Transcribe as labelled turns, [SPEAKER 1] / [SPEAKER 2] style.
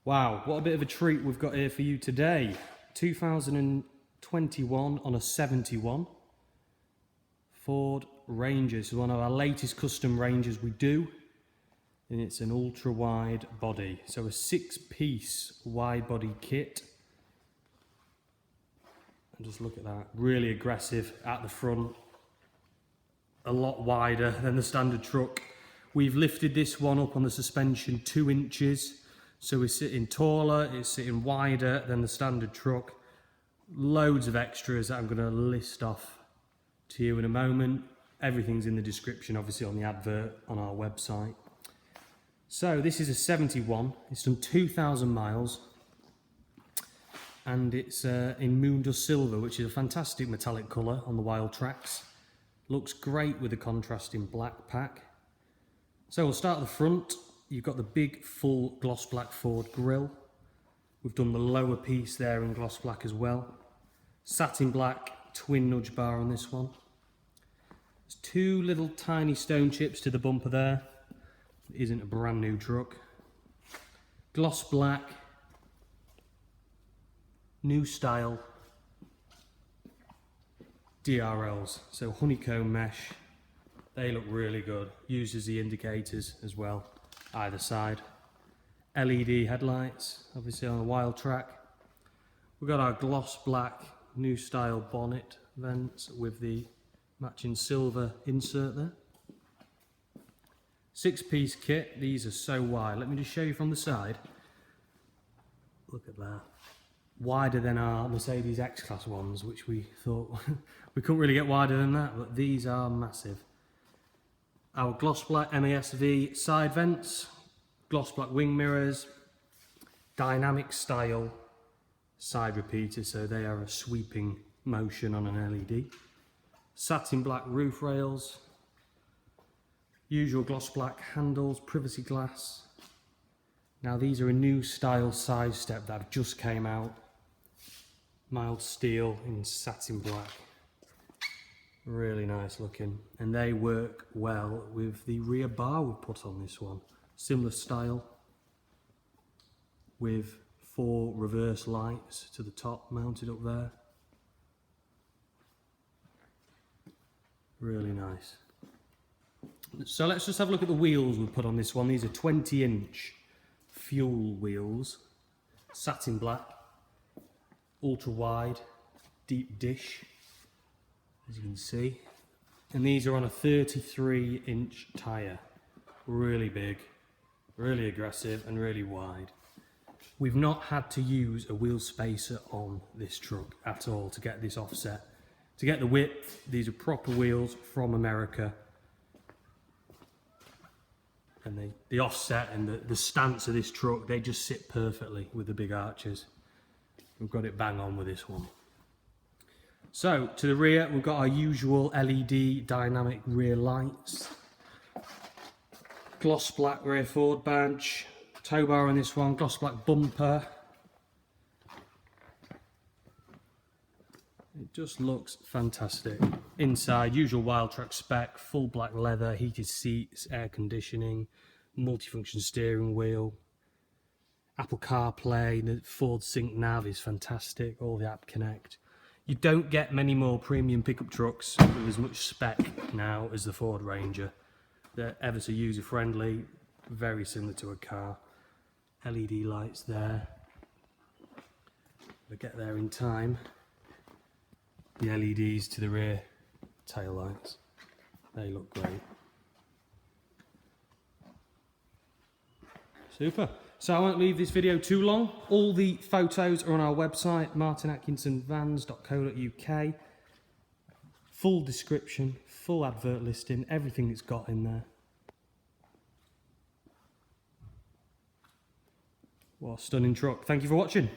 [SPEAKER 1] Wow, what a bit of a treat we've got here for you today. 2021 on a 71 Ford Ranger. This is one of our latest custom Rangers we do, and it's an ultra wide body. So a 6-piece wide body kit. And just look at that, really aggressive at the front, a lot wider than the standard truck. We've lifted this one up on the suspension 2 inches. So we're sitting taller, it's sitting wider than the standard truck. Loads of extras that I'm going to list off to you in a moment. Everything's in the description, obviously on the advert on our website. So this is a 71, it's done 2,000 miles. And it's in Moondust Silver, which is a fantastic metallic colour on the WILDTRAKs. Looks great with the contrasting black pack. So we'll start at the front. You've got the big full gloss black Ford grille. We've done the lower piece there in gloss black as well. Satin black twin nudge bar on this one. There's 2 little tiny stone chips to the bumper there. It isn't a brand new truck. Gloss black, new style DRLs, so honeycomb mesh. They look really good. Used as the indicators as well. Either side. LED headlights, obviously on a WILDTRAK. We've got our gloss black new style bonnet vents with the matching silver insert there. 6-piece kit. These are so wide. Let me just show you from the side. Look at that. Wider than our Mercedes X-Class ones, which we thought we couldn't really get wider than that, but these are massive. Our gloss black MA-SV side vents, gloss black wing mirrors, dynamic style side repeaters, so they are a sweeping motion on an LED. Satin black roof rails, usual gloss black handles, privacy glass. Now these are a new style side step that have just came out. Mild steel in satin black. Really nice looking, and they work well with the rear bar we put on this one. Similar style with 4 reverse lights to the top mounted up there. Really nice. So let's just have a look at the wheels we put on this one. These are 20-inch fuel wheels, satin black, ultra wide, deep dish, as you can see. And these are on a 33-inch tyre. Really big, really aggressive and really wide. We've not had to use a wheel spacer on this truck at all to get this offset. To get the width, these are proper wheels from America. And the offset and the stance of this truck, they just sit perfectly with the big arches. We've got it bang on with this one. So, to the rear, we've got our usual LED dynamic rear lights. Gloss black rear Ford badge. Tow bar on this one, gloss black bumper. It just looks fantastic. Inside, usual WILDTRAK spec, full black leather, heated seats, air conditioning, multifunction steering wheel. Apple CarPlay, the Ford Sync Nav is fantastic, all the app connect. You don't get many more premium pickup trucks with as much spec now as the Ford Ranger. They're ever so user friendly, very similar to a car. LED lights there. We'll get there in time. The LEDs to the rear tail lights. They look great. Super. So I won't leave this video too long. All the photos are on our website, martinatkinsonvans.co.uk. Full description, full advert listing, everything it's got in there. What a stunning truck. Thank you for watching.